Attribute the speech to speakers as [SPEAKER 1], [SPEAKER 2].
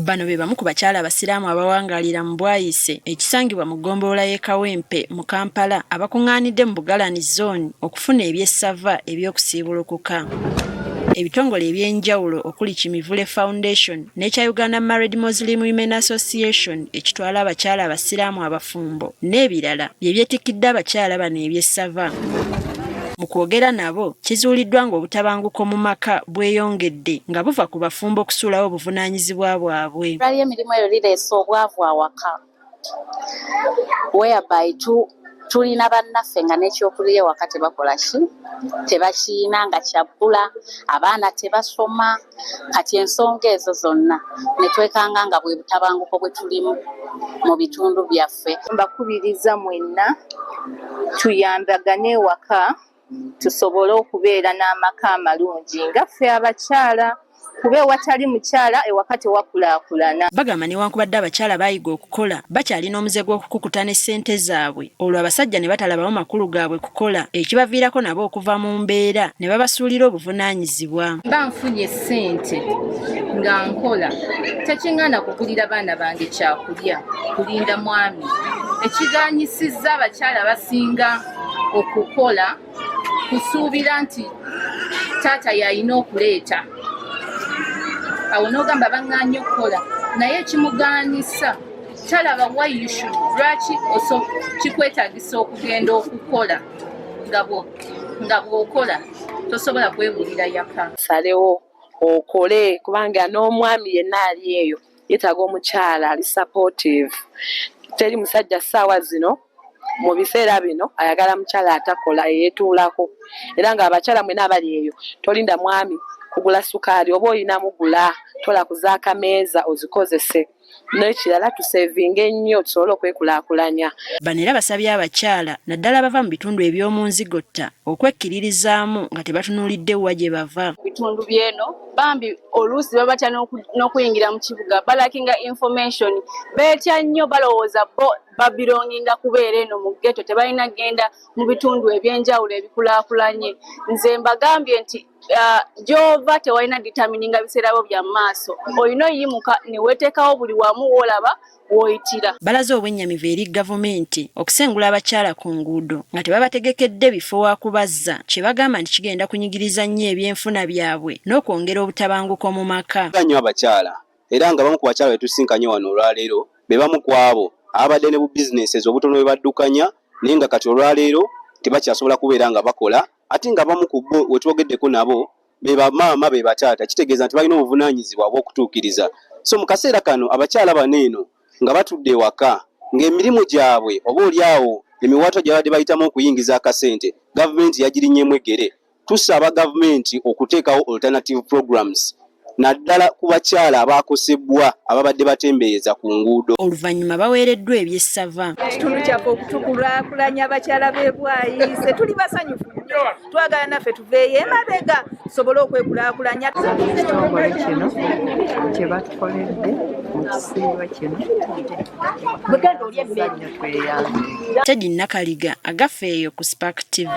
[SPEAKER 1] Bano be bamu ku bakyala abasiraamu abawangalira mu Bwayise ekisangibwa mu ggombolola y'e Kawempe mu Kampala abakuŋŋaanidde mu Bugalani zone okufuna eby'essava eby'okusiibulukuka. Ebitongole ebyenjawulo okuli Kimivule Foundation n'ekya Uganda Married Muslim Women Association ekitwala abakyala abasiraamu abafumbo n'ebirala bye byetikidde abakyala bano eby'essava. Mu kwogera nabo kizuuliddwa ng'obutabanguko mu maka bweyongedde nga buva ku bafumbo okusuulawo obuvunaanyizibwa bwabwe.
[SPEAKER 2] Lwali emirimu eyo lireese obwavu awaka whereby tulina bannaffe nga n'ekyokulya ewaka tebakola ki tebakiina nga kyabbula abaana tebasoma kati ensonga ezo zonna ne twekanga nga bwe butabanguko bwe tulimu mu bitundu byaffe.
[SPEAKER 3] Mbakubiriza mwenna tuyambagane ewaka tusobole okubeera n'amaka amalungi nga ffe abakyala kube watali mukyala ewaka tewakulaakulana.
[SPEAKER 1] Bagamba newankubadde abakyala baayiga okukola bakyalina omuze gw'okukukuta ne ssente zaabwe olwo abasajja ne batalabawo makulu gaabwe kukola ekibaviirako nabo okuva mu mbeera ne babasuulira obuvunaanyizibwa.
[SPEAKER 3] Banfunye ssente nga nkola tekiŋŋaana kugulira baana bange kyakulya kulinda mwami. Ekigaanyisizza abakyala basinga okukola kusuubira nti taata yalina okuleeta awo n'ogamba baŋŋaanye okukola naye ekimugaanisa talaba wayishu lwaki kikwetaagisa okugenda okukola nga bw'okola tosobola kwebulira yaka.
[SPEAKER 4] Salewo okole kubanga n'omwami yenna ali eyo yeetaaga omukyala ali supportive. Teri musajja ssaawa zino mu biseera bino ayagala mukyala atakola eyeetuulako era nga abakyala mwena abali eyo tolinda mwami kugula sukaali oba oyina mugula tola kuzaaka meeza ozikozese n'ekirala tusevinga ennyo tusobole okwekulaakulanya.
[SPEAKER 1] Bano era basabye abakyala naddala bava mu bitundu eby'omu nzigotta okwekkiririzaamu nga tebatunuulidde wa gye bava.
[SPEAKER 2] Bitundu byeno bambi oluusi babatya n'okuyingira mu kibuga balakinga information beetya nnyo balowooza bo babironginga kubeera eno mu ghetto tebalina genda mu bitundu ebyenjawulo ebikulaakulanye. Nze mbagambye nti gy'ova tewalina determininga biseera byo bya maaso olina oyimuka ne weteekawo buli wamu w'olaba w'oyitira.
[SPEAKER 1] Balaze obwennyamivu eri gavumenti okusengula abakyala ku nguudo nga tebabategekedde bifo wakubazza kye bagamba nti kigenda kunyigiriza nnyo ebyenfuna byabwe n'okwongera obutabanguko mu maka.
[SPEAKER 5] Nnyo abakyala era nga bamu ku bakyala betusinkanye wano olwaleero be bamu ku abo abadde ne bu businesses obutono bwe baddukanya naye nga kati olwaleero tebakyasobola kubeera nga bakola ate nga bamu ku bo wetwogeddeko nabo be bamaama be bataata kitegeeza nti balina obuvunaanyizibwa bw'okutuukiriza. So mu kaseera kano abakyala bano eno nga batudde ewaka ng'emirimu gyabwe oba oliawo emiwaatwa gye babadde bayitamu okuyingiza akasente gavumenti yagirinnyemu eggere. Tusaba gavumenti okuteekawo alternative programs naddala ku bakyala abaakosebwa ababadde batembeeyeza ku nguudo.
[SPEAKER 1] Oluvannyuma baweereddwa eby'essava.
[SPEAKER 6] Ekitundu kyaffe okutukulaakulanya abakyala b'e Bwayise tuli basanyufu nnyo twagala naffe tuveeyo emabega tusobole okwekulaakulanya.
[SPEAKER 7] Ekitongole kino kye batukoledde mu kisiibo kino tweyambe.
[SPEAKER 1] Teddy Nakaliga agafeeyo ku Spark TV.